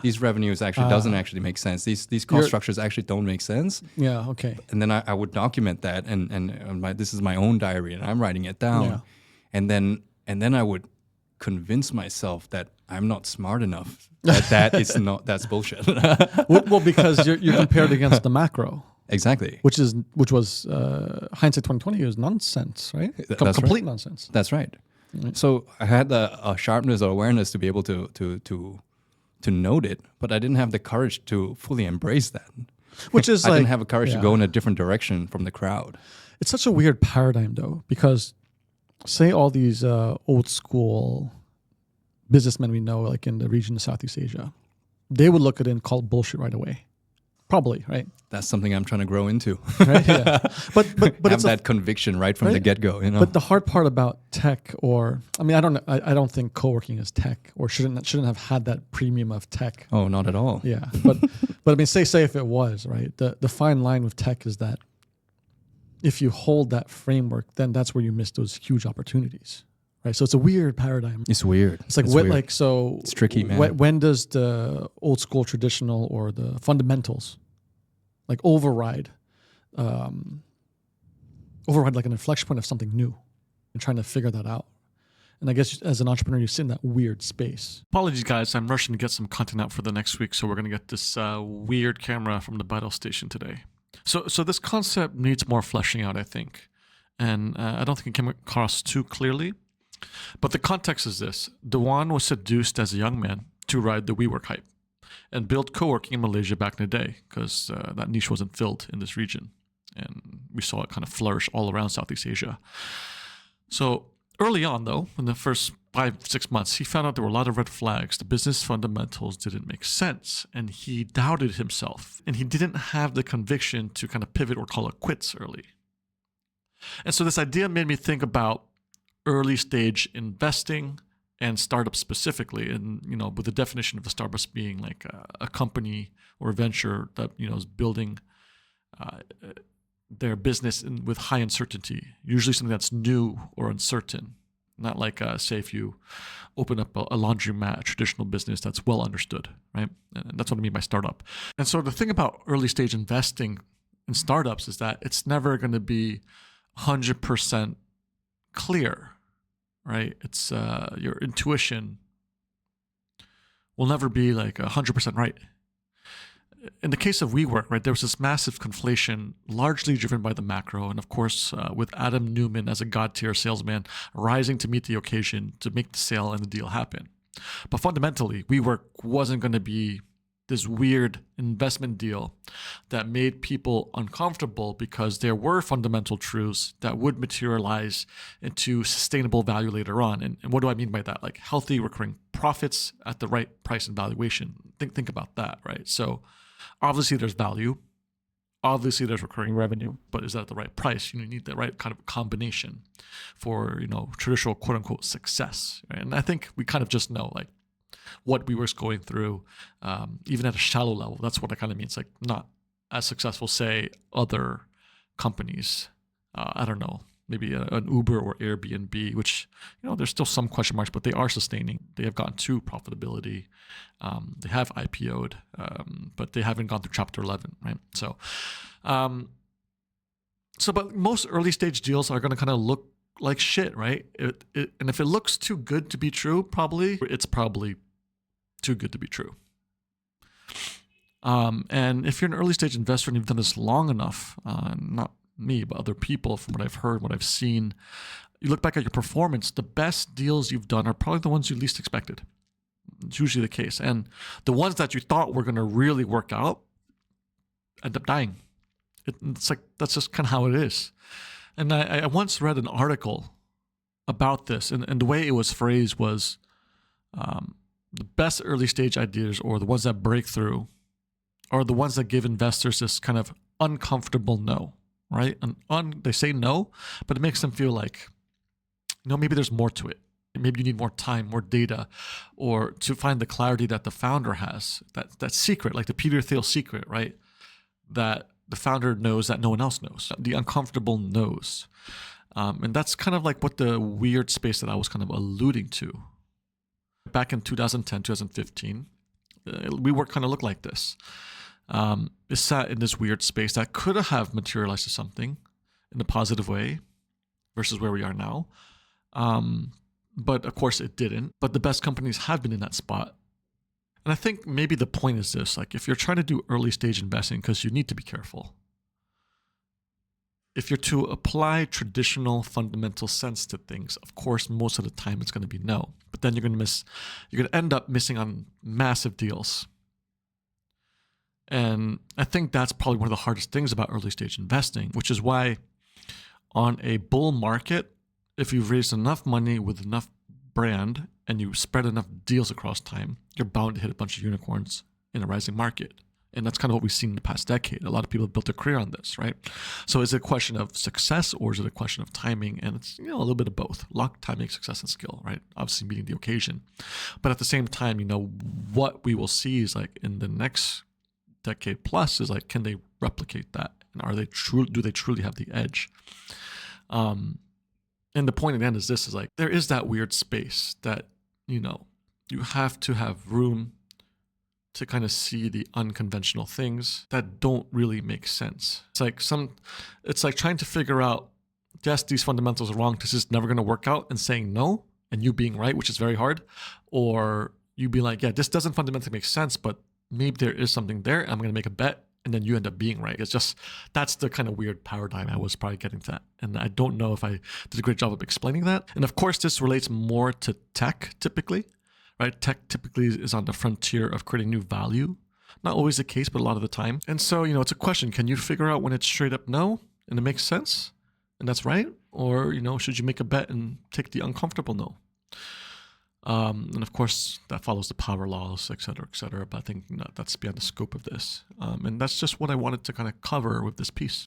these revenues actually doesn't actually make sense. These cost structures actually don't make sense. Yeah, okay. And then I would document that, and this is my own diary, and I'm writing it down. Yeah. And then I would convince myself that I'm not smart enough. That's bullshit. Well, because you're compared against the macro. Exactly. Which was hindsight 2020 is nonsense, right? Complete nonsense. That's right. So I had a sharpness or awareness to be able to note it, but I didn't have the courage to fully embrace that. Which is I didn't have the courage to go in a different direction from the crowd. It's such a weird paradigm, though, because say all these old school businessmen we know, like in the region of Southeast Asia, they would look at it and call it bullshit right away. Probably, right? That's something I'm trying to grow into. Right? Yeah. But have that conviction right from the get-go. But the hard part about tech, I don't think co-working is tech, or shouldn't have had that premium of tech. Oh, not at all. Yeah, but I mean, say if it was, right. The fine line with tech is that if you hold that framework, then that's where you miss those huge opportunities. Right, so it's a weird paradigm. It's weird. It's like it's tricky, man. When does the old school traditional or the fundamentals like override like an inflection point of something new, and trying to figure that out? And I guess as an entrepreneur, you sit in that weird space. Apologies, guys. I'm rushing to get some content out for the next week, so we're going to get this weird camera from the battle station today. So this concept needs more fleshing out, I think, and I don't think it came across too clearly. But the context is this. Dewan was seduced as a young man to ride the WeWork hype and build co-working in Malaysia back in the day, because that niche wasn't filled in this region. And we saw it kind of flourish all around Southeast Asia. So early on, though, in the first 5-6 months, he found out there were a lot of red flags. The business fundamentals didn't make sense, and he doubted himself. And he didn't have the conviction to kind of pivot or call it quits early. And so this idea made me think about early stage investing and startups specifically, and with the definition of the startups being like a company or a venture that is building their business with high uncertainty, usually something that's new or uncertain, not like say if you open up a laundromat, a traditional business that's well understood, right? And that's what I mean by startup. And so the thing about early stage investing in startups is that it's never going to be 100% clear, right? It's your intuition will never be like 100% right. In the case of WeWork, right, there was this massive conflation, largely driven by the macro, and of course, with Adam Newman as a god-tier salesman rising to meet the occasion to make the sale and the deal happen. But fundamentally, WeWork wasn't going to be this weird investment deal that made people uncomfortable, because there were fundamental truths that would materialize into sustainable value later on. And what do I mean by that? Like healthy recurring profits at the right price and valuation. Think about that, right? So obviously there's value. Obviously there's recurring revenue, but is that at the right price? You need the right kind of combination for, traditional quote unquote success. Right? And I think we kind of just know like what WeWork's going through, even at a shallow level. That's what it kind of means. Like not as successful, say, other companies. I don't know, maybe an Uber or Airbnb, which, there's still some question marks, but they are sustaining. They have gotten to profitability. They have IPO'd, but they haven't gone through Chapter 11, right? So, but most early stage deals are going to kind of look like shit, right? And if it looks too good to be true, it's probably too good to be true. And if you're an early stage investor and you've done this long enough, not me, but other people, from what I've heard, what I've seen, you look back at your performance, the best deals you've done are probably the ones you least expected. It's usually the case. And the ones that you thought were going to really work out end up dying. It's like, that's just kind of how it is. And I once read an article about this, and the way it was phrased was the best early stage ideas, or the ones that break through, are the ones that give investors this kind of uncomfortable no, right? And they say no, but it makes them feel like, maybe there's more to it. Maybe you need more time, more data, or to find the clarity that the founder has, that secret, like the Peter Thiel secret, right? That the founder knows that no one else knows, the uncomfortable knows. And that's kind of like what the weird space that I was kind of alluding to. Back in 2010, 2015, WeWork kind of looked like this. It sat in this weird space that could have materialized to something in a positive way versus where we are now. But of course it didn't. But the best companies have been in that spot. And I think maybe the point is this, like if you're trying to do early stage investing, because you need to be careful. If you're to apply traditional fundamental sense to things, of course, most of the time it's going to be no. But then you're going to end up missing on massive deals. And I think that's probably one of the hardest things about early stage investing, which is why on a bull market, if you've raised enough money with enough brand and you spread enough deals across time, you're bound to hit a bunch of unicorns in a rising market. And that's kind of what we've seen in the past decade. A lot of people have built their career on this, right? So is it a question of success or is it a question of timing? And it's, a little bit of both. Luck, timing, success, and skill, right? Obviously meeting the occasion. But at the same time, what we will see is like in the next decade plus is like, can they replicate that? And do they truly have the edge? And the point at the end is this, is like, there is that weird space that, you have to have room to kind of see the unconventional things that don't really make sense. It's like trying to figure out, yes, these fundamentals are wrong, this is never going to work out, and saying no, and you being right, which is very hard. Or you be like, yeah, this doesn't fundamentally make sense, but maybe there is something there, and I'm going to make a bet, and then you end up being right. It's just, that's the kind of weird paradigm I was probably getting to that. And I don't know if I did a great job of explaining that. And of course, this relates more to tech typically, right? Tech typically is on the frontier of creating new value. Not always the case, but a lot of the time. And so, it's a question. Can you figure out when it's straight up no and it makes sense and that's right? Or, should you make a bet and take the uncomfortable no? And of course, that follows the power laws, et cetera, but I think that's beyond the scope of this. And that's just what I wanted to kind of cover with this piece.